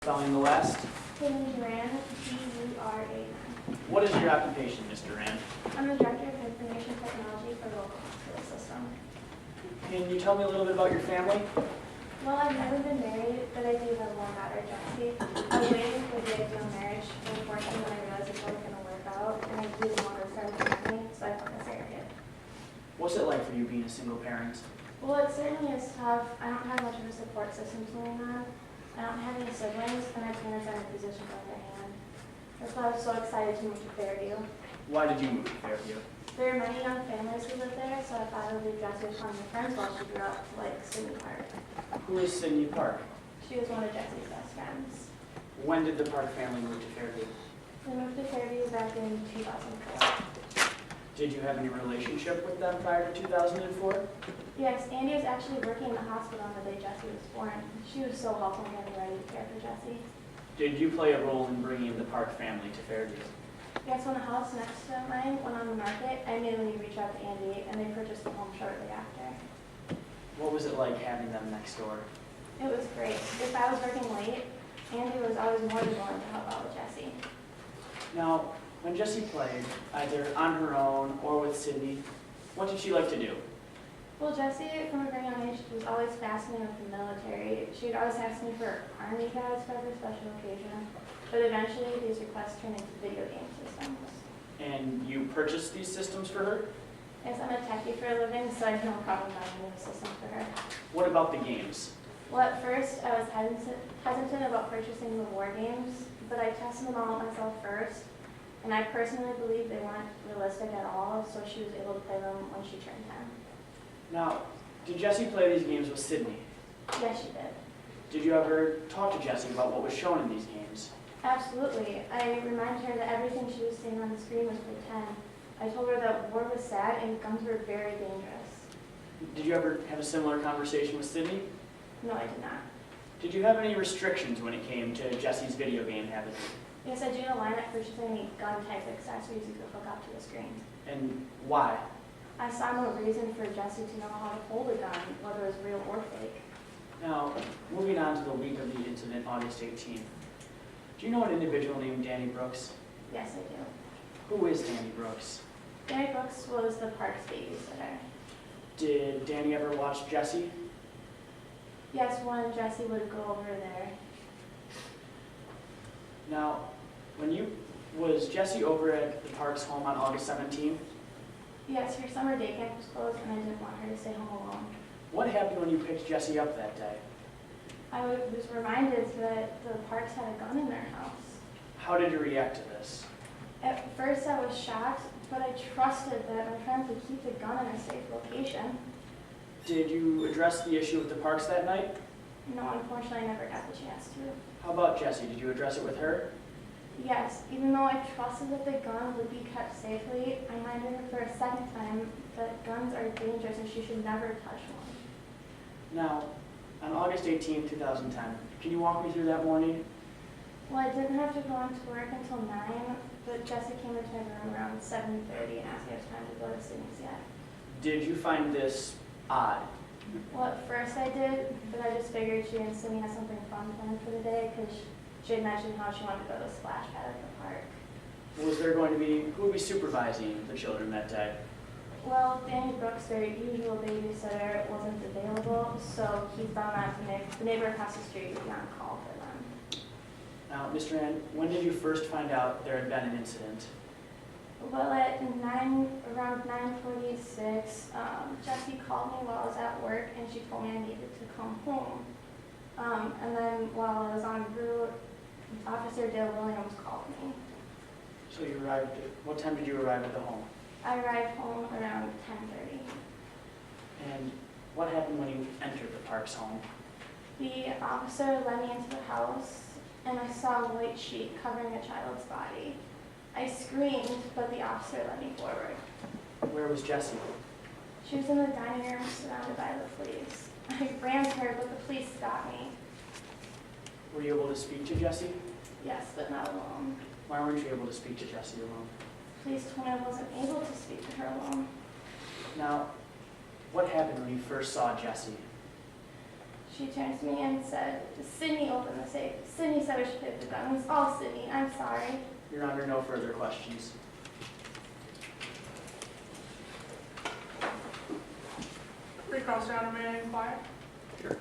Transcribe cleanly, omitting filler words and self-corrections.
spelling the last. Haley Duran, D-U-R-A-N. What is your occupation, Ms. Duran? I'm the Director of Information Technology for the local hospital system. Can you tell me a little bit about your family? Well, I've never been married, but I do have one daughter, Jessie. I was waiting for the ideal marriage, but unfortunately when I realized it wasn't going to work out, and I didn't want to start a family, so I found a surrogate. What's it like for you being a single parent? Well, it certainly is tough. I don't have much of a support system to lean on. I don't have any siblings, and my parents are in a position on their hand. That's why I was so excited to move to Fairview. Why did you move to Fairview? There are many young families who live there, so I thought it would be Jessie with one of my friends while she grew up, like Sydney Park. Who is Sydney Park? She was one of Jessie's best friends. When did the Park family move to Fairview? We moved to Fairview back in 2004. Did you have any relationship with them prior to 2004? Yes, Andy was actually working in the hospital on the day Jessie was born. She was so helpful in getting ready to care for Jessie. Did you play a role in bringing the Park family to Fairview? Yes, when the house next to mine went on the market, I immediately reached out to Andy, and they purchased the home shortly after. What was it like having them next door? It was great. If I was working late, Andy was always more than willing to help out with Jessie. Now, when Jessie played, either on her own or with Sydney, what did she like to do? Well, Jessie, from a very young age, was always fascinated with the military. She would always ask me for Army guides for every special occasion, but eventually these requests turned into video game systems. And you purchased these systems for her? Yes, I'm a techie for a living, so I have no problem buying a new system for her. What about the games? Well, at first, I was hesitant about purchasing the war games, but I tested them all myself first, and I personally believe they weren't realistic at all, so she was able to play them when she turned 10. Now, did Jessie play these games with Sydney? Yes, she did. Did you ever talk to Jessie about what was shown in these games? Absolutely. I reminded her that everything she was seeing on the screen was pretend. I told her that war was sad and guns were very dangerous. Did you ever have a similar conversation with Sydney? No, I did not. Did you have any restrictions when it came to Jessie's video game habit? Yes, I do not line up purchasing any gun-type accessories you could hook up to the screen. And why? I saw no reason for Jessie to know how to hold a gun, whether it was real or fake. Now, moving on to the week of the incident, August 18th. Do you know an individual named Danny Brooks? Yes, I do. Who is Danny Brooks? Danny Brooks was the park's babysitter. Did Danny ever watch Jessie? Yes, when Jessie would go over there. Now, was Jessie over at the Park's home on August 17th? Yes, her summer day camp was closed and I didn't want her to stay home alone. What happened when you picked Jessie up that day? I was reminded that the Parks had a gun in their house. How did you react to this? At first I was shocked, but I trusted that my friends would keep the gun in a safe location. Did you address the issue with the Parks that night? No, unfortunately I never got the chance to. How about Jessie? Did you address it with her? Yes, even though I trusted that the gun would be kept safely, I reminded her for a second time that guns are dangerous and she should never touch one. Now, on August 18th, 2010, can you walk me through that morning? Well, I didn't have to go into work until 9, but Jessie came into my room around 7:30 and asked me if it was time to go to Sydney's yet. Did you find this odd? Well, at first I did, but I just figured she and Sydney had something fun planned for the day because she had mentioned how she wanted to go to the splash pad at the park. Was there going to be, who would be supervising the children that day? Well, Danny Brooks, their usual babysitter, wasn't available, so he found out the neighbor across the street would be on call for them. Now, Mr. Rand, when did you first find out there had been an incident? Well, at around 9:46, Jessie called me while I was at work, and she told me I needed to come home. And then while I was en route, Officer Dale Williams called me. So you arrived, what time did you arrive at the home? I arrived home around 10:30. And what happened when you entered the Park's home? The officer led me into the house, and I saw a white sheet covering a child's body. I screamed, but the officer led me forward. Where was Jessie? She was in the dining room surrounded by the police. I ran to her, but the police stopped me. Were you able to speak to Jessie? Yes, but not alone. Why weren't you able to speak to Jessie alone? Police told me I wasn't able to speak to her alone. Now, what happened when you first saw Jessie? she turned to me and said, Sydney opened the safe. Sydney said we should hit the gun. It was all Sydney. I'm sorry. Your Honor, no further questions. Recall stand remaining quiet. Sure.